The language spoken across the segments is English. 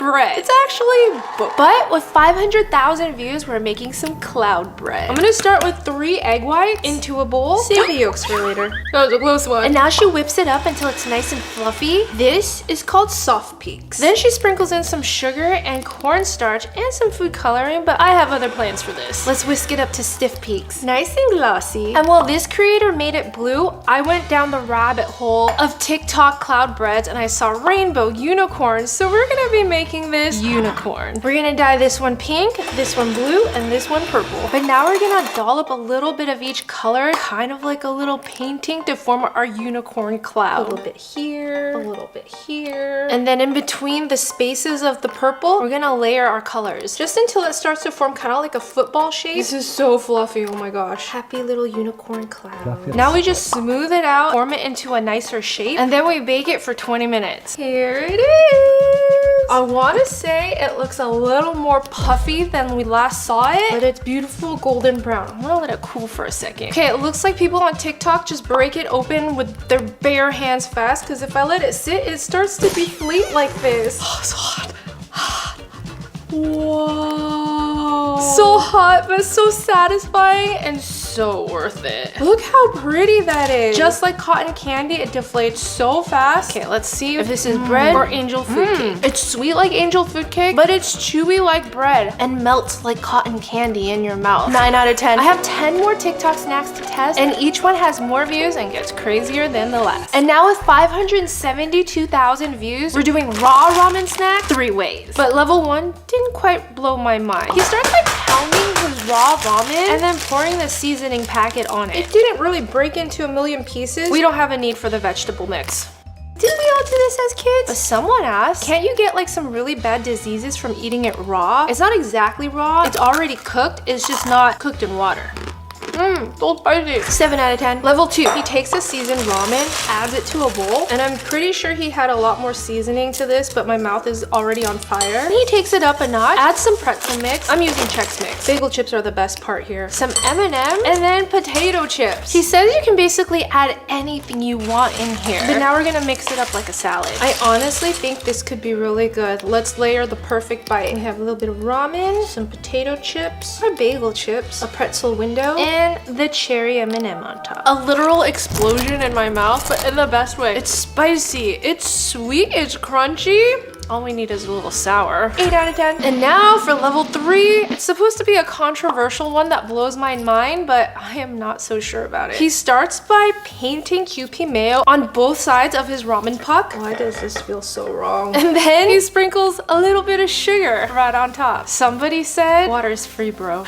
bread. It's actually but with 500,000 views, we're making some cloud bread. I'm gonna start with 3 egg whites into a bowl. Save the yolks for later. That was a close one. And now she whips it up until it's nice and fluffy. This is called soft peaks. Then she sprinkles in some sugar and cornstarch and some food coloring, but I have other plans for this. Let's whisk it up to stiff peaks. Nice and glossy. And while this creator made it blue, I went down the rabbit hole of TikTok cloud breads and I saw rainbow unicorns. So we're gonna be making this unicorn. We're gonna dye this one pink, this one blue, and this one purple. But now we're gonna dollop a little bit of each color, kind of like a little painting to form our unicorn cloud. A little bit here, a little bit here. And then in between the spaces of the purple, we're gonna layer our colors just until it starts to form kind of like a football shape. This is so fluffy, oh my gosh. Happy little unicorn cloud. Now we just smooth it out, form it into a nicer shape, and then we bake it for 20 minutes. Here it is. I want to say it looks a little more puffy than we last saw it, but it's beautiful golden brown. I'm gonna let it cool for a second. Okay, it looks like people on TikTok just break it open with their bare hands fast, because if I let it sit, it starts to deflate like this. Oh, so hot. Whoa. So hot, but so satisfying and so worth it. Look how pretty that is. Just like cotton candy, it deflates so fast. Okay, let's see if this is bread or angel food cake. It's sweet like angel food cake, but it's chewy like bread and melts like cotton candy in your mouth. 9 out of 10. I have 10 more TikTok snacks to test, and each one has more views and gets crazier than the last. And now with 572,000 views, we're doing raw ramen snack 3 ways. But level 1 didn't quite blow my mind. He starts by pounding his raw ramen and then pouring the seasoning packet on it. It didn't really break into a million pieces. We don't have a need for the vegetable mix. Didn't we all do this as kids? But someone asked, can't you get like some really bad diseases from eating it raw? It's not exactly raw. It's already cooked. It's just not cooked in water. So spicy. 7 out of 10. Level 2. He takes a seasoned ramen, adds it to a bowl, and I'm pretty sure he had a lot more seasoning to this, but my mouth is already on fire. And he takes it up a notch, adds some pretzel mix. I'm using Chex Mix. Bagel chips are the best part here. Some M&M, and then potato chips. He says you can basically add anything you want in here. But now we're gonna mix it up like a salad. I honestly think this could be really good. Let's layer the perfect bite. We have a little bit of ramen, some potato chips, our bagel chips, a pretzel window, and the cherry M&M on top. A literal explosion in my mouth, but in the best way. It's spicy, it's sweet, it's crunchy. All we need is a little sour. 8 out of 10. And now for level 3. It's supposed to be a controversial one that blows my mind, but I am not so sure about it. He starts by painting Kewpie mayo on both sides of his ramen puck. Why does this feel so wrong? And then he sprinkles a little bit of sugar right on top. Somebody said, water's free, bro.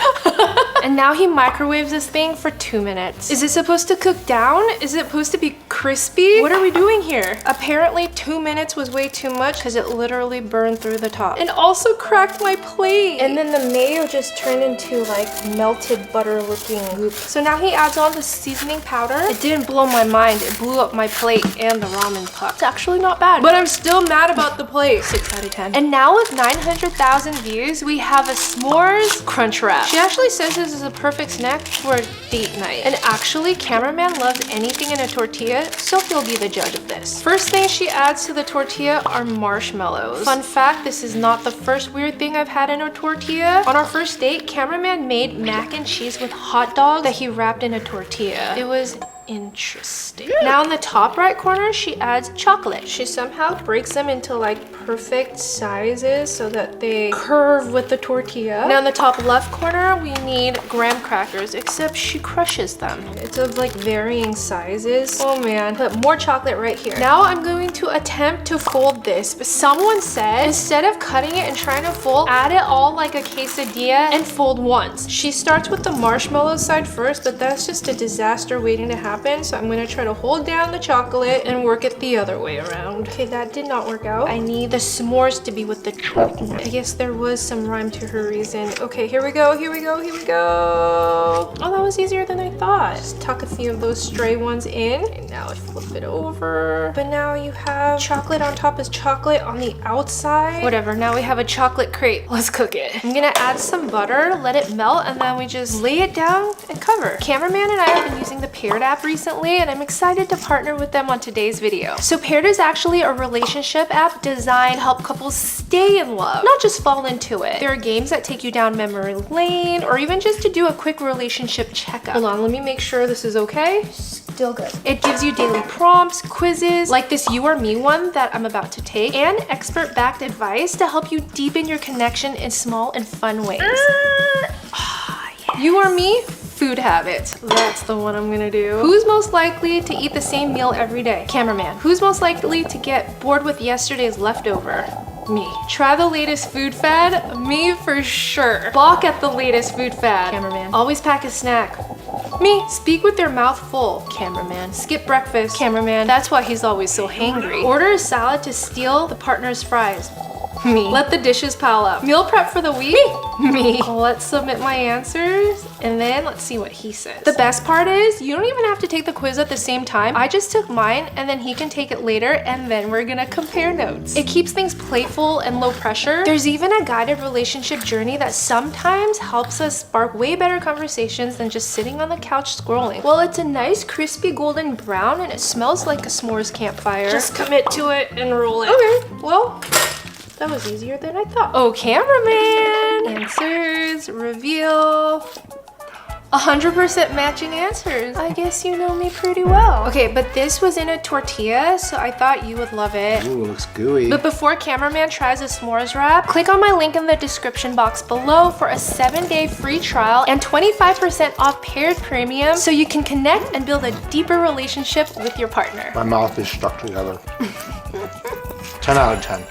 And now he microwaves this thing for 2 minutes. Is it supposed to cook down? Is it supposed to be crispy? What are we doing here? Apparently 2 minutes was way too much because it literally burned through the top and also cracked my plate. And then the mayo just turned into like melted butter looking goop. So now he adds on the seasoning powder. It didn't blow my mind. It blew up my plate and the ramen puck. It's actually not bad, but I'm still mad about the plate. 6 out of 10. And now with 900,000 views, we have a s'mores crunch wrap. She actually says this is a perfect snack for a date night. And actually, cameraman loves anything in a tortilla, so he'll be the judge of this. First thing she adds to the tortilla are marshmallows. Fun fact, this is not the first weird thing I've had in a tortilla. On our first date, cameraman made mac and cheese with hot dogs that he wrapped in a tortilla. It was interesting. Now in the top right corner, she adds chocolate. She somehow breaks them into like perfect sizes so that they curve with the tortilla. Now in the top left corner, we need graham crackers, except she crushes them. It's of like varying sizes. Oh man, put more chocolate right here. Now I'm going to attempt to fold this, but someone said instead of cutting it and trying to fold, add it all like a quesadilla and fold once. She starts with the marshmallow side first, but that's just a disaster waiting to happen. So I'm gonna try to hold down the chocolate and work it the other way around. Okay, that did not work out. I need the s'mores to be with the chocolate. I guess there was some rhyme to her reason. Okay, here we go, here we go, here we go. Oh, that was easier than I thought. Just tuck a few of those stray ones in. And now I flip it over. But now you have chocolate on top is chocolate on the outside. Whatever, now we have a chocolate crepe. Let's cook it. I'm gonna add some butter, let it melt, and then we just lay it down and cover. Cameraman and I have been using the Paired app recently, and I'm excited to partner with them on today's video. So Paired is actually a relationship app designed designed to help couples stay in love, not just fall into it. There are games that take you down memory lane, or even just to do a quick relationship checkup. Hold on, let me make sure this is okay. Still good. It gives you daily prompts, quizzes, like this You or Me one that I'm about to take, and expert-backed advice to help you deepen your connection in small and fun ways. You or Me? Food habits. That's the one I'm gonna do. Who's most likely to eat the same meal every day? Cameraman. Who's most likely to get bored with yesterday's leftover? Me. Try the latest food fad? Me for sure. Balk at the latest food fad? Cameraman. Always pack a snack? Me. Speak with your mouth full? Cameraman. Skip breakfast? Cameraman. That's why he's always so hangry. Order a salad to steal the partner's fries? Me. Let the dishes pile up. Meal prep for the week? Me. Let's submit my answers and then let's see what he says. The best part is you don't even have to take the quiz at the same time. I just took mine and then he can take it later and then we're gonna compare notes. It keeps things playful and low pressure. There's even a guided relationship journey that sometimes helps us spark way better conversations than just sitting on the couch scrolling. Well, it's a nice crispy golden brown and it smells like a s'mores campfire. Just commit to it and roll it. Okay, well, that was easier than I thought. Oh, cameraman! Answers, reveal. 100% matching answers. I guess you know me pretty well. Okay, but this was in a tortilla, so I thought you would love it. Ooh, looks gooey. But before cameraman tries a s'mores wrap, click on my link in the description box below for a 7-day free trial and 25% off paired premium so you can connect and build a deeper relationship with your partner. My mouth is stuck together. 10 out of 10.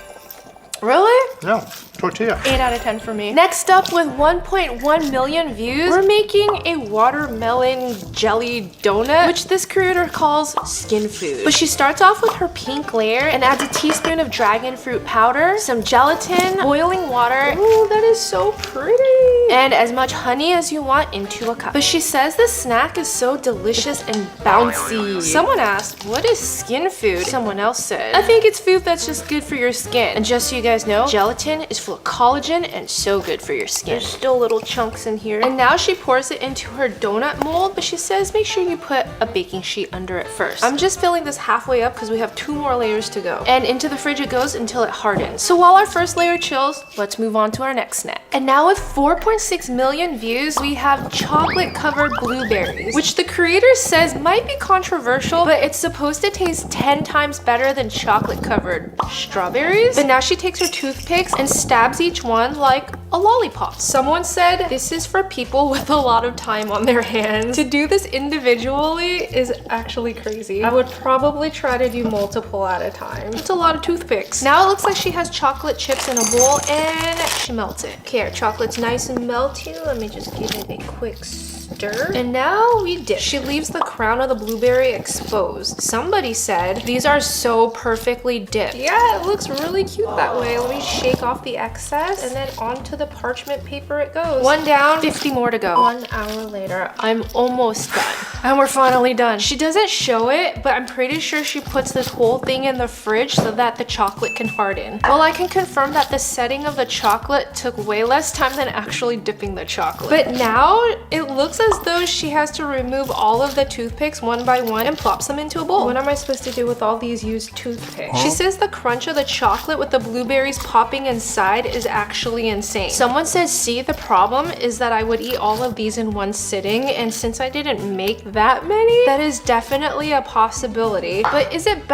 Really? No, tortilla. 8 out of 10 for me. Next up, with 1.1 million views, we're making a watermelon jelly donut, which this creator calls skin food. But she starts off with her pink layer and adds a teaspoon of dragon fruit powder, some gelatin, boiling water. Ooh, that is so pretty. And as much honey as you want into a cup. But she says the snack is so delicious and bouncy. Someone asked, what is skin food? Someone else said, I think it's food that's just good for your skin. And just so you guys know, gelatin is full of collagen and so good for your skin. There's still little chunks in here. And now she pours it into her donut mold, but she says make sure you put a baking sheet under it first. I'm just filling this halfway up because we have 2 more layers to go. And into the fridge it goes until it hardens. So while our first layer chills, let's move on to our next snack. And now with 4.6 million views, we have chocolate covered blueberries, which the creator says might be controversial, but it's supposed to taste 10 times better than chocolate covered strawberries. But now she takes her toothpicks and stabs each one like a lollipop. Someone said this is for people with a lot of time on their hands. To do this individually is actually crazy. I would probably try to do multiple at a time. It's a lot of toothpicks. Now it looks like she has chocolate chips in a bowl and she melts it. Okay, our chocolate's nice and melty. Let me just give it a quick stir. And now we dip. She leaves the crown of the blueberry exposed. Somebody said these are so perfectly dipped. Yeah, it looks really cute that way. Let me shake off the excess and then onto the parchment paper it goes. 1 down, 50 more to go. 1 hour later, I'm almost done. And we're finally done. She doesn't show it, but I'm pretty sure she puts this whole thing in the fridge so that the chocolate can harden. Well, I can confirm that the setting of the chocolate took way less time than actually dipping the chocolate. But now it looks as though she has to remove all of the toothpicks one by one and plops them into a bowl. What am I supposed to do with all these used toothpicks? She says the crunch of the chocolate with the blueberries popping inside is actually insane. Someone says, see, the problem is that I would eat all of these in one sitting, and since I didn't make that many, that is definitely a possibility. But is it better